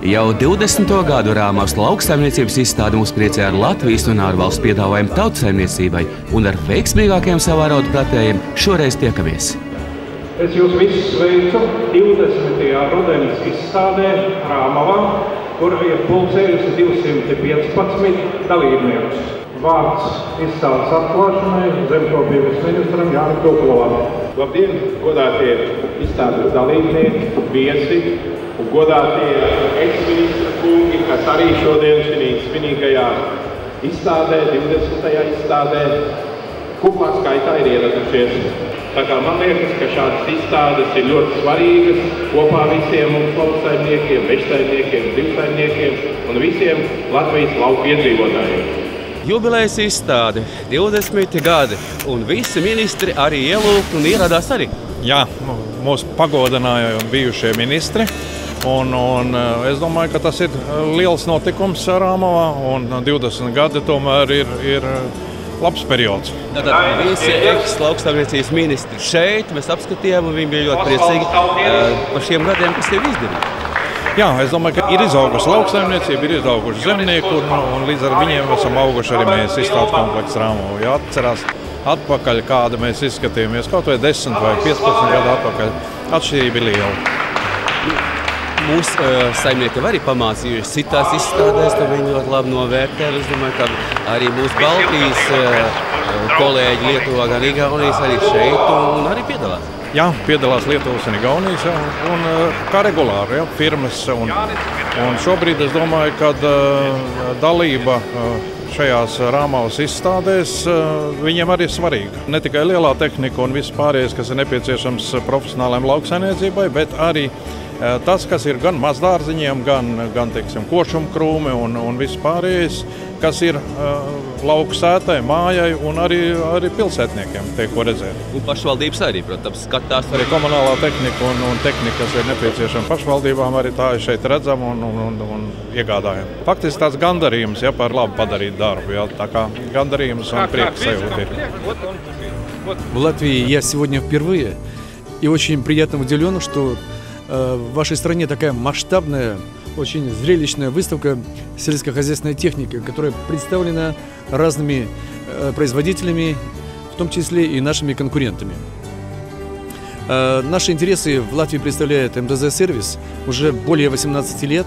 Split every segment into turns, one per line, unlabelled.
Jau 20. gadu Rāmavas lauksaimniecības izstāde mūs priecē ar Latvijas un ārvalstu piedāvājumu tautsaimniecībai un ar veiksmīgākiem savā raudu pratējiem šoreiz tiekamies.
Es jūs visus sveicu 20. rudenis izstādē Rāmavā, kur ir pulcējusi 215 dalībniekus. Vārds izstādes atklāšanai zemkopības ministram Jānim Duklavam.
Labdien, godātie izstādes dalībnieki, viesi un godātie eksministra kungi, kas arī šodien šī svinīgajā izstādē, 20. izstādē, kuplā skaitā ir ieradušies. Tā kā man liekas, ka šādas izstādes ir ļoti svarīgas kopā visiem mums lauksaimniekiem, mežsaimniekiem, zivsaimniekiem un visiem Latvijas lauku iedzīvotājiem.
Jubilejas izstāde, 20 gadi, un visi ministri arī ielūgt un ieradās arī.
Jā, mūs pagodināja bijušie ministri, un es domāju, ka tas ir liels notikums Rāmavā, un 20 gadi tomēr ir labs periods.
Tātad visi ex-lauksaimniecības ministri šeit, mēs apskatījām, un viņi bija ļoti priecīgi par šiem gadiem, kas ir izdarīti.
Jā, es domāju, ka ir izaugusi lauksaimniecība, ir izauguši zemnieki, un līdz ar viņiem esam auguši arī mēs izstādes komplekss Rāmavā. Jāatcerās atpakaļ, kāda mēs izskatījāmies, kaut vai 10 vai 15 gadu atpakaļ, atšķirība ir liela.
Mūsu saimnieki arī pamācījuši citās izstādēs, tad viņi ļoti labi novērtē. Es domāju, ka arī mūsu Baltijas kolēģi Lietuvā, gan Igaunijas arī šeit un arī piedalās.
Jā, piedalās Lietuvas un Igaunijas, un kā regulāri firmas. Un šobrīd es domāju, ka dalība šajās Rāmavas izstādēs viņiem arī ir svarīga. Ne tikai lielā tehnika un viss pārējais, kas ir nepieciešams profesionālajiem lauksaimniecībai, bet arī tas, kas ir gan mazdārziņiem, gan teiksim, košumkrūmi un viss pārējais, kas ir lauku sētai, mājai un arī pilsētniekiem tiek ko redzēt.
Un pašvaldības arī, protams, skatās.
Arī komunālā tehnika un tehnika, kas ir nepieciešama pašvaldībām, arī tā ir šeit redzama un iegādājama. Faktiski tāds gandarījums, ja, par labu padarīt darbu, ja, tā kā gandarījums un prieks sajūta ir.
В Латвии я сегодня впервые и очень приятно удивлен, что в вашей стране такая масштабная, очень зрелищная выставка сельскохозяйственной техники, которая представлена разными производителями, в том числе и нашими конкурентами. Наши интересы в Латвии представляет МТЗ-сервис уже более 18 лет,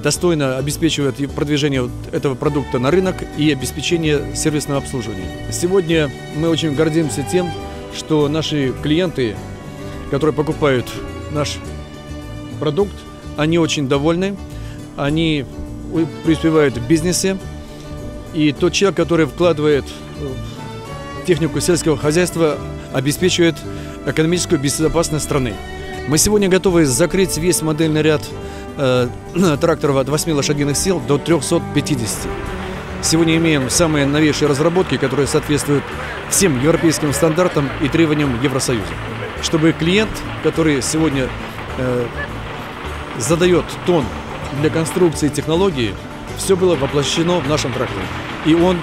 достойно обеспечивает продвижение этого продукта на рынок и обеспечение сервисного обслуживания. Сегодня мы очень гордимся тем, что наши клиенты, которые покупают наш продукт, они очень довольны, они преуспевают в бизнесе. И тот человек, который вкладывает в технику сельского хозяйства, обеспечивает экономическую безопасность страны. Мы сегодня готовы закрыть весь модельный ряд тракторов от 8 лошадиных сил до 350. Сегодня имеем самые новейшие разработки, которые соответствуют всем европейским стандартам и требованиям Евросоюза. Чтобы клиент, который сегодня задает тон для конструкции и технологии, все было воплощено в нашем тракторе. И он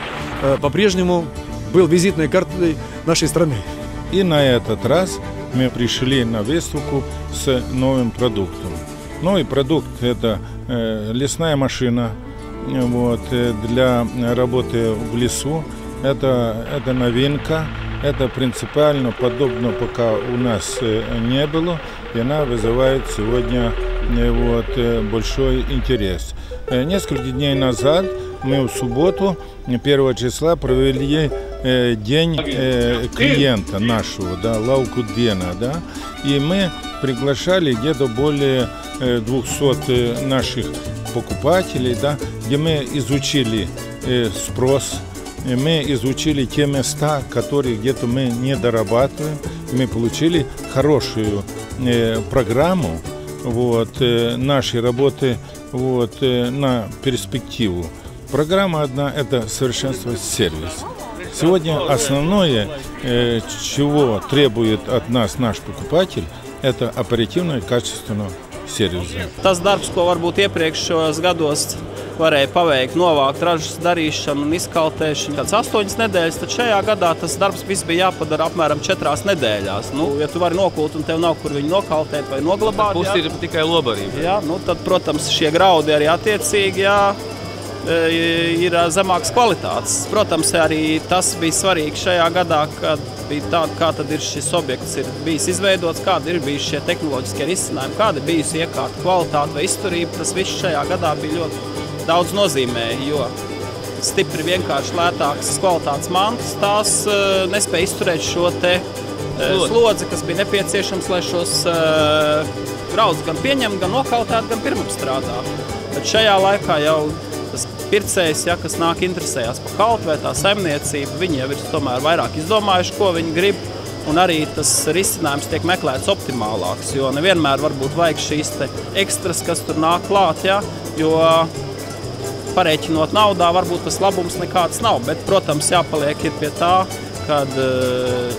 по-прежнему был визитной картой нашей страны.
И на этот раз мы пришли на выставку с новым продуктом. Новый продукт – это лесная машина для работы в лесу. Это новинка. Это принципиально подобно пока у нас не было, и она вызывает сегодня большой интерес. Несколько дней назад мы в субботу, 1 числа, провели день клиента нашего, Лауку Дена, и мы приглашали где-то более 200 наших покупателей, где мы изучили спрос. Мы изучили те места, которые где-то мы не дорабатываем. Мы получили хорошую программу нашей работы на перспективу. Программа одна – это совершенствовать сервис. Сегодня основное, чего требует от нас наш покупатель, это оперативного и качественного сервиса.
Tas darbs, ko varbūt iepriekšējos gados varēja paveikt, novākt ražas darīšanu un izkaltēšanu kāds 8 nedēļas, tad šajā gadā tas darbs viss bija jāpadara apmēram 4 nedēļās. Nu, ja tu vari nokult un tev nav kur viņu nokaltēt vai noglabāt,
Pusi ir tikai lobarība.
Jā, nu tad, protams, šie graudi arī attiecīgi, jā, ir zemākas kvalitātes. Protams, arī tas bija svarīgi šajā gadā, kad bija tā, kā tad ir šis objekts ir bijis izveidots, kādi ir bijuši šie tehnoloģiskie risinājumi, kāda ir bijusi iekārta kvalitāte vai izturība. Tas viss šajā gadā bija ļoti daudz nozīmēja, jo stipri vienkārši lētākas kvalitātes mantas, tās nespēja izturēt šo te slodzi, kas bija nepieciešams, lai šos graudus gan pieņemt, gan nokaltēt, gan pirmapstrādāt. Tad šajā laikā jau tas pircējs, ja, kas nāk interesējās par kaltu vai tā saimniecība, viņi jau ir tomēr vairāk izdomājuši, ko viņi grib, un arī tas risinājums tiek meklēts optimālāks, jo nevienmēr varbūt vajag šīs te ekstras, kas tur nāk klāt, ja, jo parēķinot naudā, varbūt tas labums nekāds nav, bet, protams, jāpaliek ir pie tā, kad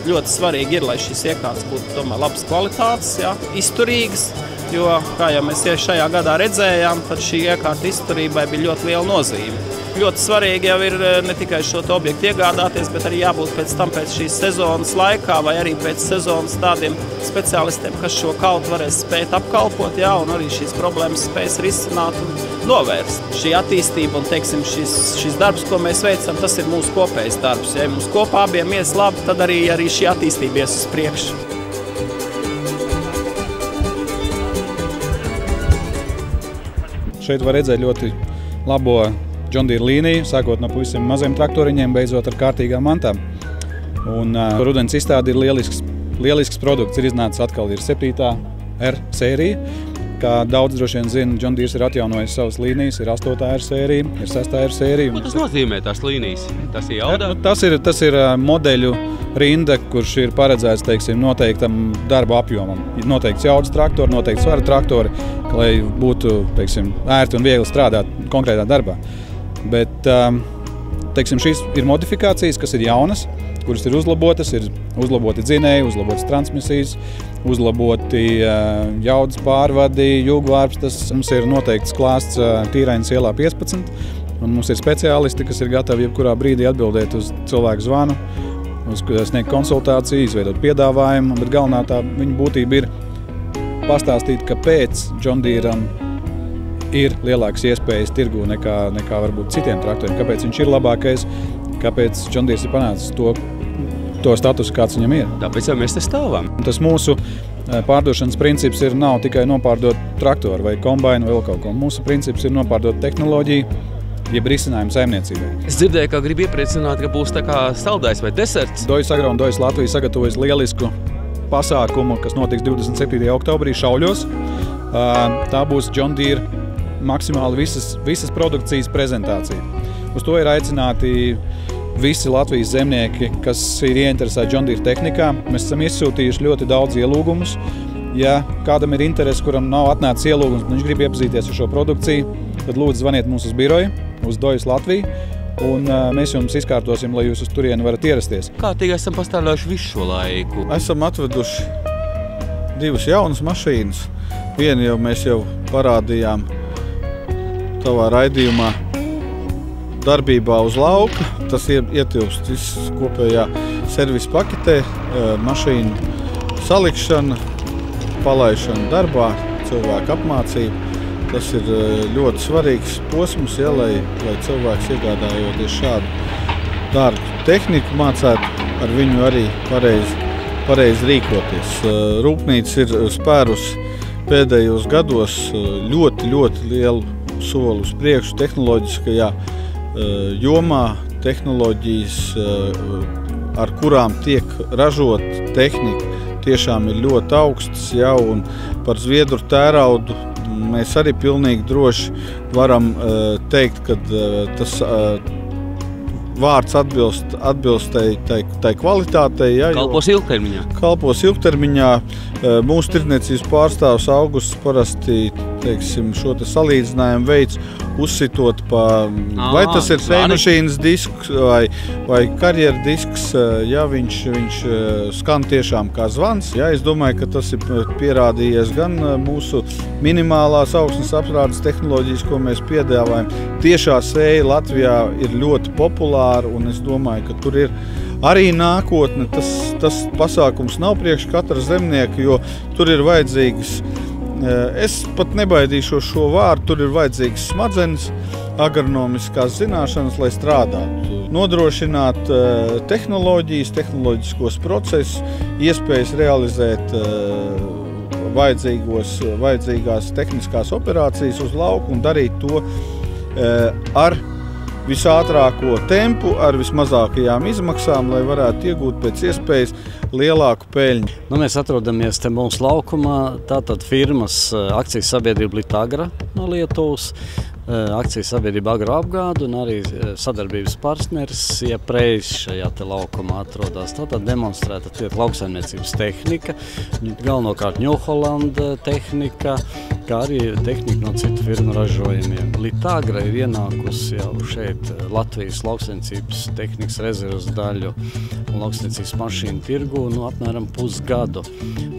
ļoti svarīgi ir, lai šīs iekārtas būtu tomēr labas kvalitātes, ja, izturīgas, jo, kā jau mēs šajā gadā redzējām, tad šī iekārta izturībai bija ļoti liela nozīme. Ļoti svarīgi jau ir ne tikai šo objektu iegādāties, bet arī jābūt pēc tam pēc šīs sezonas laikā vai arī pēc sezonas tādiem speciālistiem, kas šo kaltu varēs spēt apkalpot, jā, un arī šīs problēmas spēs risināt un novērst. Šī attīstība un, teiksim, šis darbs, ko mēs veicam, tas ir mūsu kopējs darbs. Ja mums kopā abiem ies labi, tad arī šī attīstība ies uz priekšu.
Šeit var redzēt ļoti labo John Deere līniju, sākot no pavisam maziem traktoriņiem, beidzot ar kārtīgām mantām. Un rudens izstāde ir lielisks produkts. Ir iznācis atkal ir 7. R sērija. Kā daudz droši vien zina, John Deere ir atjaunojis savas līnijas, ir 8. R sērija, ir 6. R sērija.
Ko tas nozīmē, tās līnijas? Tas ir jaudā?
Tas ir modeļu rinda, kurš ir paredzēts, teiksim, noteiktam darba apjomam. Noteikts jaudas traktori, noteikts svara traktori, lai būtu, teiksim, ērti un viegli strādāt konkrētā darbā. Bet, teiksim, šīs ir modifikācijas, kas ir jaunas, kuras ir uzlaboti dzinēji, uzlabotas transmisijas, uzlaboti jaudas pārvadi, jūgvārpstas. Mums ir noteikts klāsts Tīrainas ielā 15, un mums ir speciālisti, kas ir gatavi jebkurā brīdī atbildēt uz cilvēku zvanu, sniegt konsultāciju, izveidot piedāvājumu, bet galvenā tā viņa būtība ir pastāstīt, kāpēc John Deeram ir lielākas iespējas tirgū nekā varbūt citiem traktoriem, kāpēc viņš ir labākais, kāpēc John Deere ir panācis to statusu, kāds viņam ir.
Tāpēc jau mēs te stāvam.
Tas mūsu pārdošanas princips nav tikai nopārdot traktoru vai kombainu vai vēl kaut ko. Mūsu princips ir nopārdot tehnoloģiju, jeb risinājumu saimniecībai.
Es dzirdēju, ka grib iepriecināt, ka būs tā kā saldājs vai deserts.
Dojas Agro un Dojas Latvija sagatavojas lielisku pasākumu, kas notiks 27. oktobrī Šauļos. Tā būs John Deere maksimāli visas produkcijas prezentācija. Uz to ir aicināti visi Latvijas zemnieki, kas ir ieinteresēti John Deere tehnikā. Mēs esam izsūtījuši ļoti daudz ielūgumus. Ja kādam ir interesi, kuram nav atnācis ielūgums, viņš grib iepazīties ar šo produkciju, tad lūdzu zvaniet mums uz biroju, uz Dojas Latviju, un mēs jums izkārtosim, lai jūs uz turieni varat ierasties.
Kārtīgi esam pastāvējuši visu šo laiku.
Esam atveduši 2 jaunas mašīnas. Vienu jau mēs parādījām tavā raidījumā darbībā uz lauka. Tas ietilpst viss kopējā servisa paketē, mašīnu salikšana, palaišana darbā, cilvēku apmācība. Tas ir ļoti svarīgs posms, ja, lai cilvēks iegādājoties šādu dārgu tehniku mācētu ar viņu arī pareizi rīkoties. Rūpnīca ir spērusi pēdējos gados ļoti lielu soli uz priekšu tehnoloģiskajā jomā. Tehnoloģijas, ar kurām tiek ražot tehnika, tiešām ir ļoti augstas, ja, un par zviedru tēraudu mēs arī pilnīgi droši varam teikt, ka tas vārds atbilst tai kvalitātei. Ja,
kalpos ilgtermiņā.
Kalpos ilgtermiņā. Mūsu tirdzniecības pārstāvs Augusts parasti teiksim, šo te salīdzinājumu veids, uzsitot vai tas ir sēmašīnas disks vai karjeru disks, ja viņš skan tiešām kā zvans. Ja, es domāju, ka tas ir pierādījies gan mūsu minimālās augsnes apstrādes tehnoloģijas, ko mēs piedāvājam. Tiešā sēja Latvijā ir ļoti populāra, un es domāju, ka tur ir arī nākotne. Tas pasākums nav priekš katra zemnieka, jo tur ir vajadzīgas, es pat nebaidīšos šo vārdu, tur ir vajadzīgas smadzenes, agronomiskās zināšanas, lai strādātu. Nodrošināt tehnoloģijas, tehnoloģiskos procesus, iespējas realizēt vajadzīgās tehniskās operācijas uz lauku un darīt to ar visātrāko tempu, ar vismazākajām izmaksām, lai varētu iegūt pēc iespējas lielāku peļņu.
Mēs atrodamies te mūsu laukumā, tātad firmas akcijas sabiedrība Litagra no Lietuvas, akcijas sabiedrība Agroapgāde un arī sadarbības partneris iepriekš šajā te laukumā atrodas. Tātad demonstrēta tiek lauksaimniecības tehnika, galvenokārt Ņūholanda tehnika, kā arī tehnika no citu firmu ražojumiem. Litagra ir ienākusi jau šeit Latvijas lauksaimniecības tehnikas rezerves daļu un lauksaimniecības mašīnu tirgu apmēram pusgadu.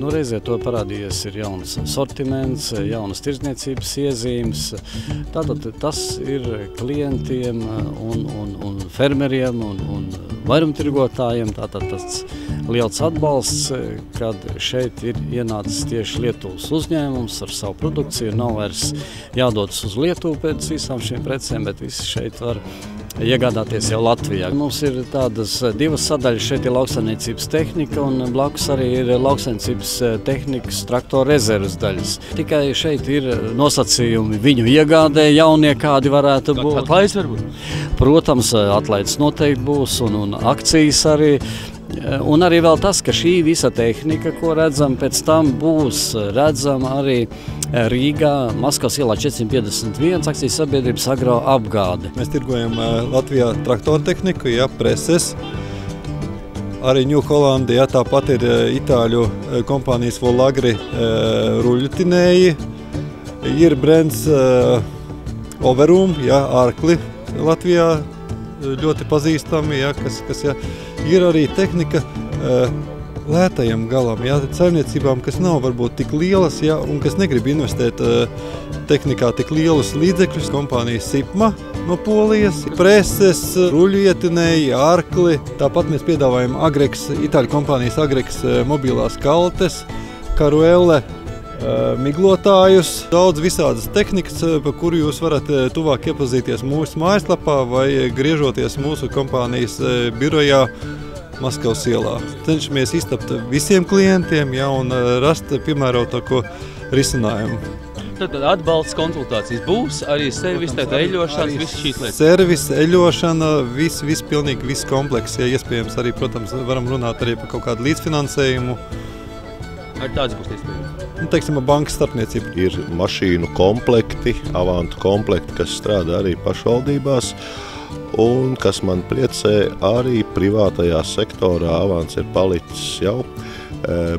Reizē to parādījies ir jauns sortiments, jaunas tirdzniecības iezīmes. Tātad tas ir klientiem un fermeriem un vairumtirgotājiem tātad tas liels atbalsts, kad šeit ir ienācis tieši Lietuvas uzņēmums ar savu produkciju. Nav vairs jādodas uz Lietuvu pēc visām šīm precēm, bet visi šeit var iegādāties jau Latvijā. Mums ir tādas divas sadaļas, šeit ir lauksaimniecības tehnika un blakus arī ir lauksaimniecības tehnikas traktoru rezerves daļas. Tikai šeit ir nosacījumi viņu iegādē, jaunie kādi varētu būt.
Atlaides varbūt?
Protams, atlaides noteikti būs un akcijas arī. Un arī vēl tas, ka šī visa tehnika, ko redzam, pēc tam būs redzama arī Rīgā, Maskavas ielā 451, akcijas sabiedrības Agroapgāde.
Mēs tirgojam Latvijā traktoru tehniku, preses, arī Ņūholandi, tāpat ir itāļu kompānijas Volagri ruļutinēji, ir brands Overum, ārkli Latvijā ļoti pazīstami, kas ir arī tehnika lētajam galam, saimniecībām, kas nav varbūt tik lielas, un kas negrib investēt tehnikā tik lielus līdzekļus. Kompānija Sipma no Polijas, preses, ruļietinēji, ārkli. Tāpat mēs piedāvājam Agrex, itāļu kompānijas Agrex mobilās kaltes, Karuelle, miglotājus, daudz visādas tehnikas, par kuru jūs varat tuvāk iepazīties mūsu mājaslapā vai griežoties mūsu kompānijas birojā Maskavas ielā. Cenšamies iztapt visiem klientiem un rast piemērotāko risinājumu.
Tad atbalsts, konsultācijas būs, arī servis, eļošanas, visas šīs lietas.
Servis, eļošana, pilnīgi viss komplekss. Iespējams arī, protams, varam runāt arī par kaut kādu līdzfinansējumu.
Arī tāds būs iespējams?
Teiksim, bankas starpniecība.
Ir mašīnu komplekti, avantu komplekti, kas strādā arī pašvaldībās. Un, kas man priecē, arī privātajā sektorā avans ir palicis jau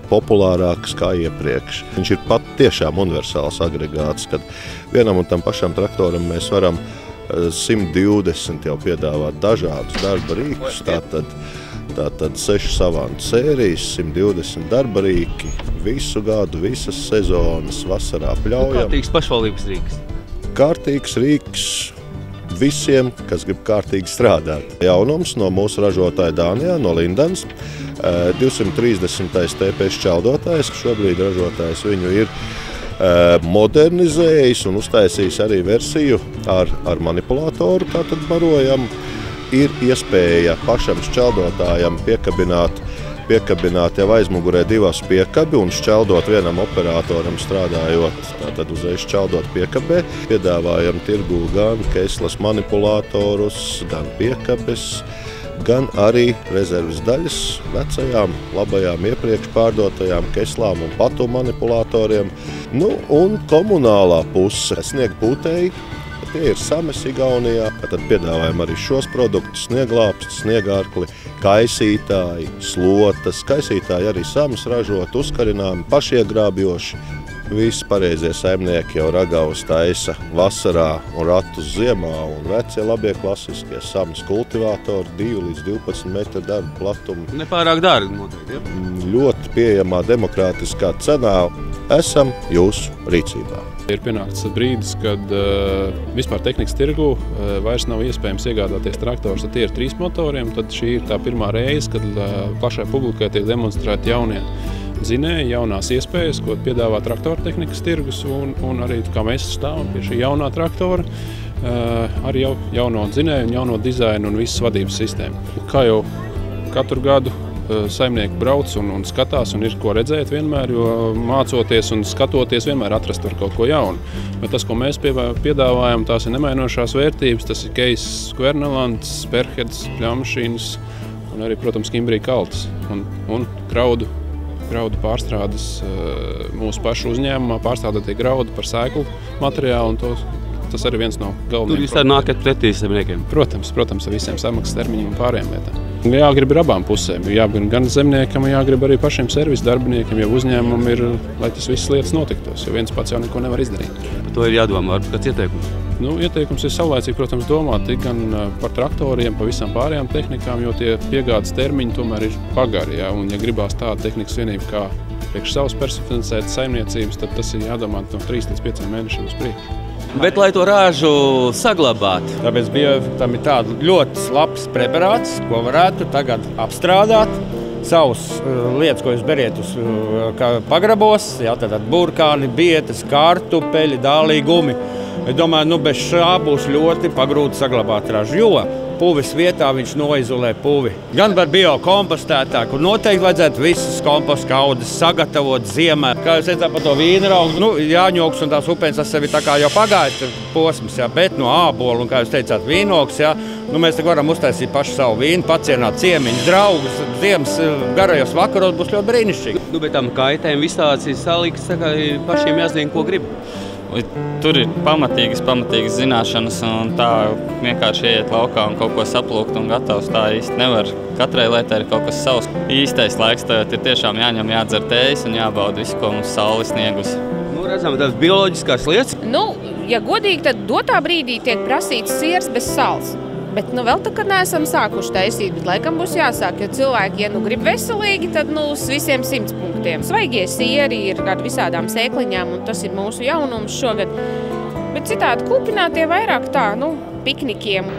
populārāks kā iepriekš. Viņš ir pat tiešām universāls agregāts, kad vienam un tam pašam traktoram mēs varam 120 jau piedāvāt dažādus darba rīkus, tātad 6 avantu sērijas, 120 darba rīki, visu gadu, visas sezonas, vasarā pļaujam.
Kārtīgs pašvaldības rīks?
Kārtīgs rīks visiem, kas grib kārtīgi strādāt. Jaunums no mūsu ražotāja Dānijā, no Lindens, 230. TP šķeldotājs, ka šobrīd ražotājs viņu ir modernizējis un uztaisījis arī versiju ar manipulātoru, tātad barojam. Ir iespēja pašam šķeldotājam piekabināt jau aizmugurē 2 piekabi un šķeldot vienam operatoram strādājot, tātad uzreiz šķeldot piekabē. Piedāvājam tirgū gan Keslas manipulātorus, gan piekabes, gan arī rezerves daļas vecajām, labajām iepriekš pārdotajām Keslām un Patu manipulātoriem. Un komunālā puse sniegpūtēji. Tie ir Sames Igaunijā, tad piedāvājam arī šos produktus, snieglāpsti, sniegārkli, kaisītāji, slotas. Kaisītāji arī Sames ražot, uzkarināmi, pašiegrābjoši. Visi pareizie saimnieki jau ragavas taisa vasarā un ratus ziemā, un vecie labie klasiskie samas kultivātori 2 līdz 12 metru darba platumu.
Nepārāk dārgi noteikti, ja?
Ļoti pieejamā demokrātiskā cenā esam jūsu rīcībā.
Ir pienācis brīdis, kad vispār tehnikas tirgu vairs nav iespējams iegādāties traktors ar Tier 3 motoriem. Tad šī ir tā pirmā reize, kad plašai publikai tiek demonstrēti jaunie dzinēji, jaunās iespējas, ko piedāvā traktora tehnikas tirgus, un arī kā mēs stāvam pie šī jaunā traktora, arī jauno dzinēju, jauno dizainu un visas vadības sistēmu. Kā jau katru gadu saimnieki brauc un skatās, un ir ko redzēt vienmēr, jo mācoties un skatoties vienmēr atrast var kaut ko jaunu. Bet tas, ko mēs piedāvājam, tās ir nemainošās vērtības, tas ir Case Skvernelands, Sperheads, pļaumašīnas un arī, protams, Kimbrija kaltas un graudu pārstrādes mūsu pašu uzņēmumā, pārstrādātie graudi par sēklu materiālu, un tas arī viens no galvenajiem.
Tur jūs tā nākat pretī saimniekiem?
Protams, ar visiem samaksas termiņiem un pārējām lietām. Jāgrib ir abām pusēm, jāgrib gan zemniekam, jāgrib arī pašiem servisa darbiniekiem, jo uzņēmumam ir, lai tas visas lietas notiktos, jo viens pats jau neko nevar izdarīt.
Par to ir jādomā, varbūt kāds ieteikums?
Ieteikums ir savlaicīgi, protams, domāt gan par traktoriem, par visām pārējām tehnikām, jo tie piegādes termiņi tomēr ir pagari. Ja? Un, ja gribās tāda tehnikas vienība kā priekš savas personificētas saimniecības, tad tas ir jādomā no 3 līdz 5 mēnešiem uz priekšu.
Bet, lai to rāžu saglabātu?
Tāpēc tam ir tāds ļoti labs preparāts, ko varētu tagad apstrādāt. Savus lietas, ko jūs beriet uz pagrabos, tad burkāni, bietes, kartupeļi, dālīgumi. Es domāju, bez šā būs ļoti pagrūti saglabāt ražu, jo puvis vietā viņš noizolē puvi. Gan par biokompostētā, kur noteikti vajadzētu visas komposta kaudes sagatavot ziemē. Kā jūs teicāt par to vīnraugu, jāņoks un tās upenes, tas sevi tā kā jau pagāja posms, ja, bet no ābolu un, kā jūs teicāt, vīnoks, ja, mēs te varam uztaisīt pašu savu vīnu, pacienāt ciemiņus, draugus, ziemas garajos vakaros būs ļoti brīnišķīgi.
Bet tam kaitēm vistāds ir salikts, tā kā pašiem jāzina, ko grib.
Tur ir pamatīgas zināšanas, un tā vienkārši ieiet laukā un kaut ko saplūkt un gatavs. Tā īsti nevar. Katrai lietai ir kaut kas savs. Īstais laiks tagad ir tiešām jāņem, jādzer tējas un jābauda visu, ko mums saule sniegusi.
Redzam, tās bioloģiskās lietas?
Ja godīgi, tad dotā brīdī tiek prasīts siers bez sāls. Bet vēl tā, kad neesam sākuši taisīt, bet laikam būs jāsāk, jo cilvēki, ja grib veselīgi, tad uz visiem 100 punktiem. Svaigie sieri ir ar visādām sēkliņām, un tas ir mūsu jaunums šogad. Bet citādi kūpinātie vairāk tā, piknikiem.